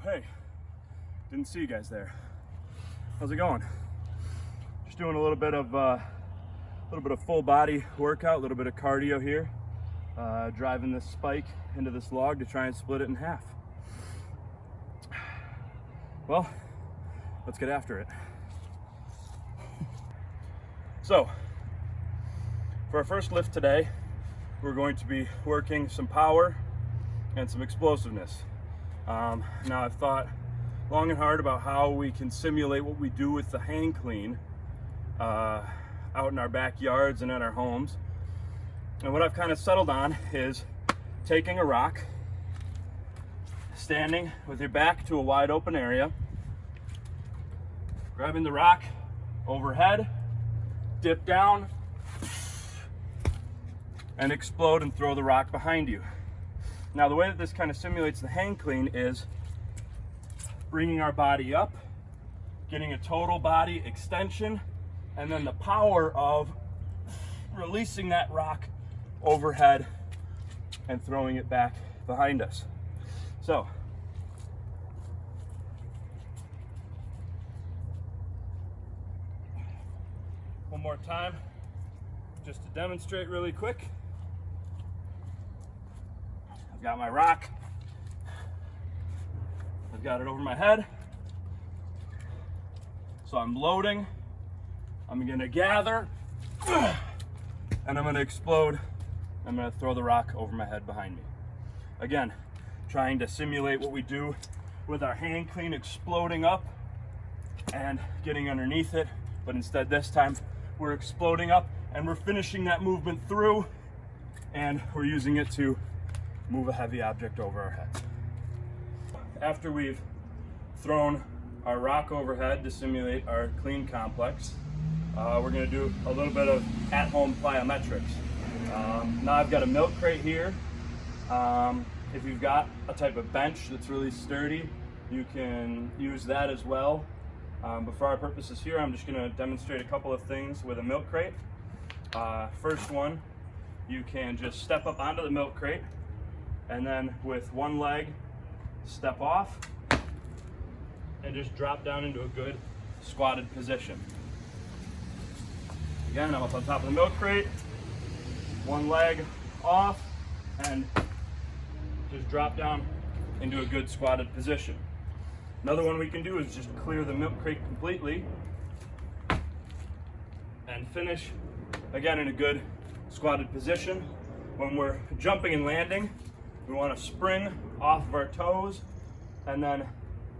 hey, didn't see you guys there. How's it going? Just doing a little bit of full body workout, a little bit of cardio here. Driving this spike into this log to try and split it in half. Well, let's get after it. So, for our first lift today, we're going to be working some power and some explosiveness. Now I've thought long and hard about how we can simulate what we do with the hang clean out in our backyards and in our homes. And what I've kind of settled on is taking a rock, standing with your back to a wide open area, grabbing the rock overhead, dip down, and explode and throw the rock behind you. Now the way that this kind of simulates the hang clean is bringing our body up, getting a total body extension, and then the power of releasing that rock overhead and throwing it back behind us. So, one more time, just to demonstrate really quick. I've got my rock. I've got it over my head. So I'm loading. I'm gonna gather, and I'm gonna explode. I'm gonna throw the rock over my head behind me. Again, trying to simulate what we do with our hang clean, exploding up and getting underneath it, but instead this time we're exploding up and we're finishing that movement through, and we're using it to move a heavy object over our heads. After we've thrown our rock overhead to simulate our clean complex, we're gonna do a little bit of at-home plyometrics. Now I've got a milk crate here. If you've got a type of bench that's really sturdy, you can use that as well. But for our purposes here, I'm just gonna demonstrate a couple of things with a milk crate. First one, you can just step up onto the milk crate, and then with one leg, step off, and just drop down into a good squatted position. Again, I'm up on top of the milk crate, one leg off, and just drop down into a good squatted position. Another one we can do is just clear the milk crate completely and finish again in a good squatted position. When we're jumping and landing, we want to spring off of our toes and then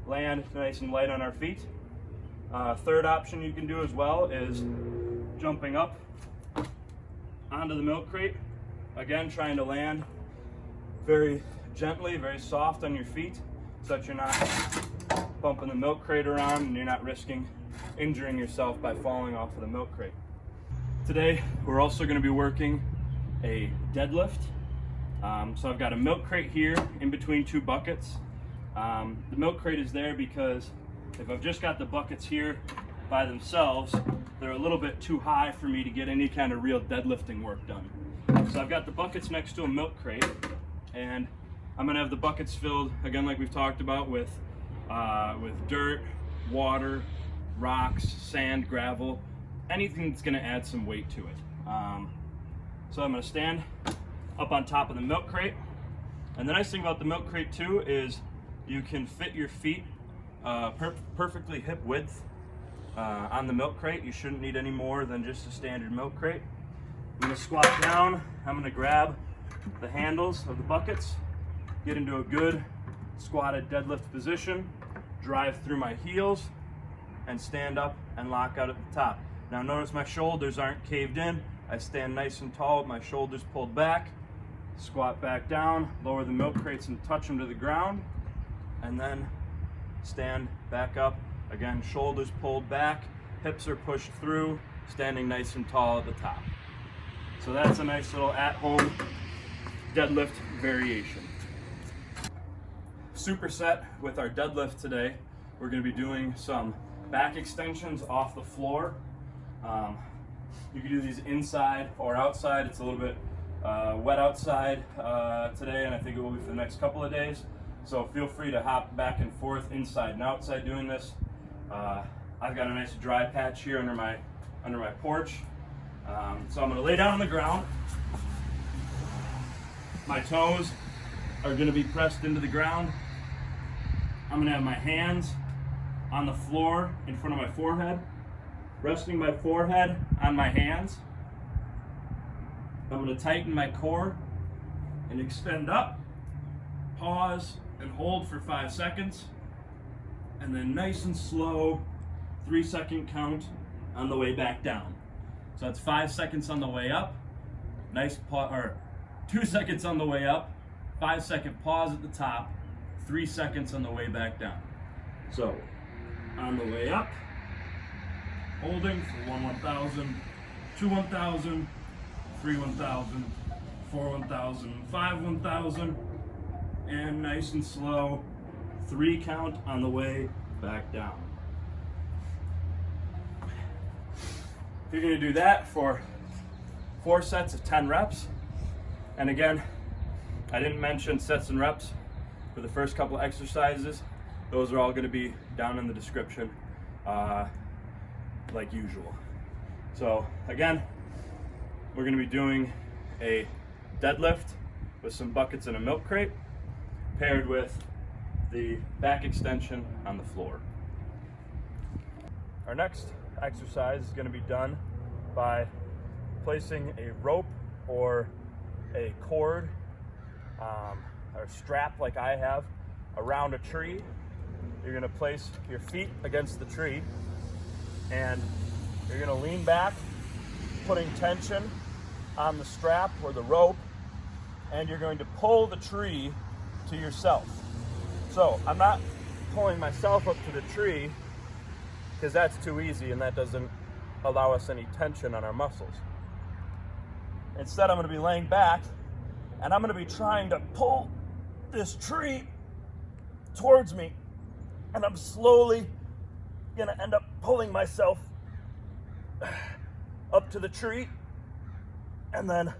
land nice and light on our feet. Third option you can do as well is jumping up onto the milk crate. Again, trying to land very gently, very soft on your feet so that you're not bumping the milk crate around and you're not risking injuring yourself by falling off of the milk crate. Today, we're also going to be working a deadlift. So I've got a milk crate here in between two buckets. The milk crate is there because if I've just got the buckets here by themselves, they're a little bit too high for me to get any kind of real deadlifting work done. So I've got the buckets next to a milk crate, and I'm gonna have the buckets filled, again, like we've talked about, with dirt, water, rocks, sand, gravel, anything that's gonna add some weight to it. So I'm gonna stand up on top of the milk crate. And the nice thing about the milk crate too is you can fit your feet perfectly hip width on the milk crate. You shouldn't need any more than just a standard milk crate. I'm gonna squat down. I'm gonna grab the handles of the buckets, get into a good squatted deadlift position, drive through my heels, and stand up and lock out at the top. Now notice my shoulders aren't caved in. I stand nice and tall with my shoulders pulled back, squat back down, lower the milk crates and touch them to the ground, and then stand back up. Again, shoulders pulled back, hips are pushed through, standing nice and tall at the top. So that's a nice little at-home deadlift variation. Superset with our deadlift today, we're going to be doing some back extensions off the floor. You can do these inside or outside. It's a little bit wet outside today, and I think it will be for the next couple of days. So feel free to hop back and forth inside and outside doing this. I've got a nice dry patch here under my porch. So I'm gonna lay down on the ground. My toes are gonna be pressed into the ground. I'm gonna have my hands on the floor in front of my forehead, resting my forehead on my hands. I'm gonna tighten my core and extend up, pause, and hold for 5 seconds, and then nice and slow, 3-second count on the way back down. So that's 5 seconds on the way up, nice pause, or 2 seconds on the way up, 5-second pause at the top, 3 seconds on the way back down. So on the way up, holding for 1 1,000, 2 1,000, 3 1,000, 4 1,000, 5 1,000, and nice and slow, 3 count on the way back down. You're going to do that for 4 sets of 10 reps. And again, I didn't mention sets and reps for the first couple of exercises. Those are all going to be down in the description, like usual. So again, we're going to be doing a deadlift with some buckets and a milk crate, paired with the back extension on the floor. Our next exercise is going to be done by placing a rope or a cord or strap like I have around a tree. You're going to place your feet against the tree and you're going to lean back, putting tension on the strap or the rope, and you're going to pull the tree to yourself. So I'm not pulling myself up to the tree because that's too easy and that doesn't allow us any tension on our muscles. Instead, I'm going to be laying back and I'm going to be trying to pull this tree towards me, and I'm slowly going to end up pulling myself up to the tree and then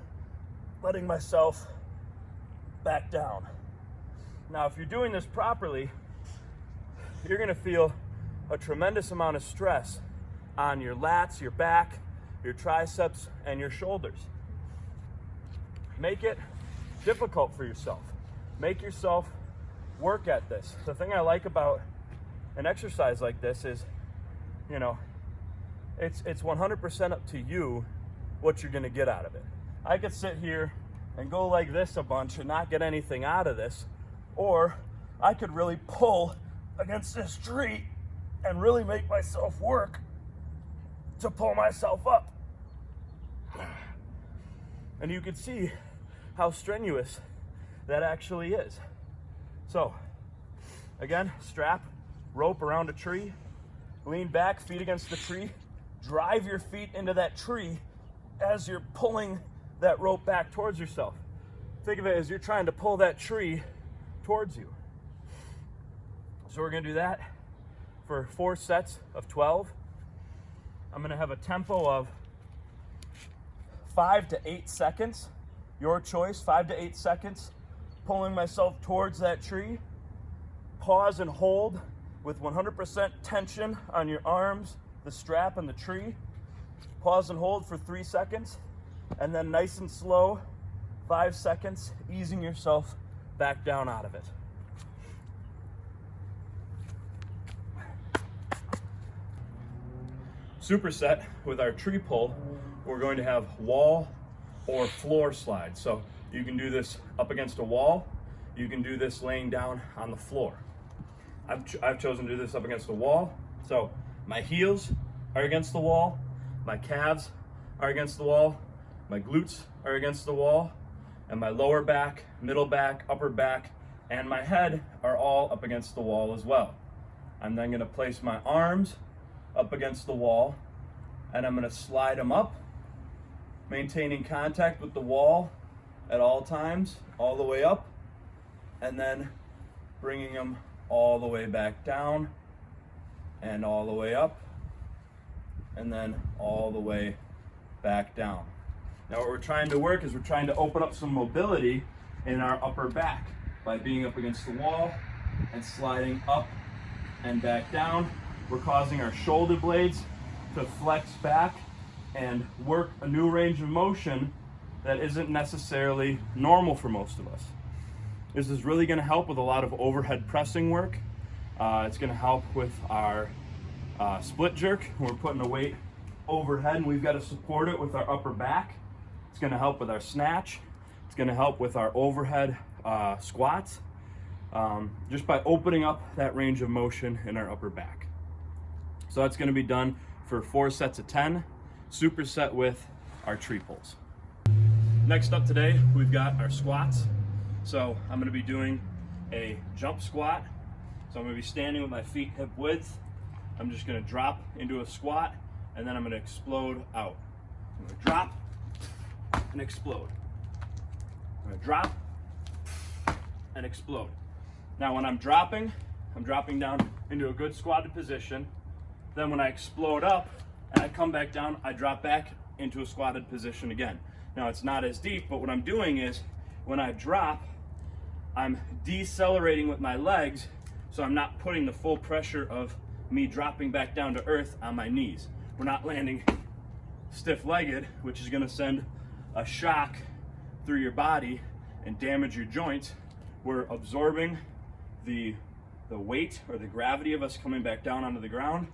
letting myself back down. Now, if you're doing this properly, you're going to feel a tremendous amount of stress on your lats, your back, your triceps, and your shoulders. Make it difficult for yourself. Make yourself work at this. The thing I like about an exercise like this is, you know, it's 100% up to you what you're going to get out of it. I could sit here and go like this a bunch and not get anything out of this, or I could really pull against this tree and really make myself work to pull myself up. And you can see how strenuous that actually is. So, again, strap rope around a tree, lean back, feet against the tree, drive your feet into that tree as you're pulling that rope back towards yourself. Think of it as you're trying to pull that tree towards you. So we're going to do that for 4 sets of 12. I'm going to have a tempo of 5 to 8 seconds. Your choice, 5 to 8 seconds. Pulling myself towards that tree. Pause and hold with 100% tension on your arms, the strap, and the tree. Pause and hold for 3 seconds. And then nice and slow, 5 seconds, easing yourself back down out of it. Superset with our tree pull, we're going to have wall or floor slide. So you can do this up against a wall. You can do this laying down on the floor. I've chosen to do this up against the wall. So my heels are against the wall. My calves are against the wall. My glutes are against the wall. And my lower back, middle back, upper back, and my head are all up against the wall as well. I'm then going to place my arms up against the wall, and I'm going to slide them up, maintaining contact with the wall at all times, all the way up, and then bringing them all the way back down, and all the way up, and then all the way back down. Now what we're trying to work is we're trying to open up some mobility in our upper back. by being up against the wall and sliding up and back down. We're causing our shoulder blades to flex back and work a new range of motion that isn't necessarily normal for most of us. This is really going to help with a lot of overhead pressing work. It's going to help with our split jerk. We're putting a weight overhead and we've got to support it with our upper back. It's going to help with our snatch. It's going to help with our overhead squats, just by opening up that range of motion in our upper back. So that's going to be done for 4 sets of 10, superset with our tree pulls. Next up today, we've got our squats. So I'm going to be doing a jump squat. So I'm going to be standing with my feet hip width. I'm just going to drop into a squat and then I'm going to explode out. I'm going to drop and explode. I'm going to drop and explode. Now when I'm dropping down into a good squatted position. Then when I explode up and I come back down, I drop back into a squatted position again. Now it's not as deep, but what I'm doing is when I drop, I'm decelerating with my legs, so I'm not putting the full pressure of me dropping back down to earth on my knees. We're not landing stiff-legged, which is gonna send a shock through your body and damage your joints. We're absorbing the weight or the gravity of us coming back down onto the ground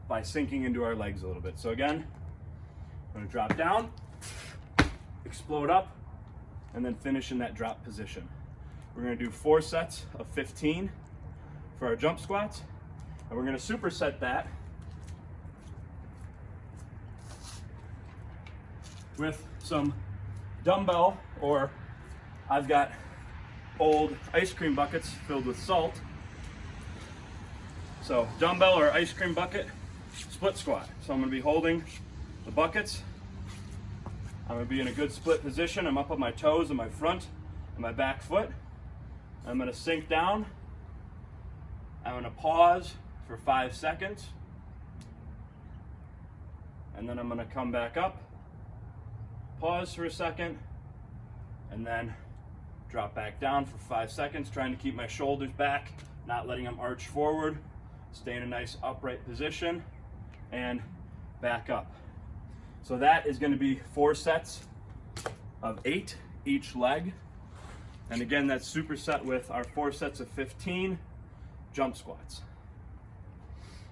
by sinking into our legs a little bit. So again, I'm gonna drop down, explode up, and then finish in that drop position. We're gonna do 4 sets of 15 for our jump squats, and we're gonna superset that with some dumbbell, or I've got old ice cream buckets filled with salt. So dumbbell or ice cream bucket split squat. So I'm going to be holding the buckets. I'm going to be in a good split position. I'm up on my toes and my front and my back foot. I'm going to sink down. I'm going to pause for 5 seconds. And then I'm going to come back up, pause for a second, and then drop back down for 5 seconds, trying to keep my shoulders back, not letting them arch forward. Stay in a nice upright position and back up. So that is going to be 4 sets of 8 each leg. And again, that's superset with our 4 sets of 15 jump squats.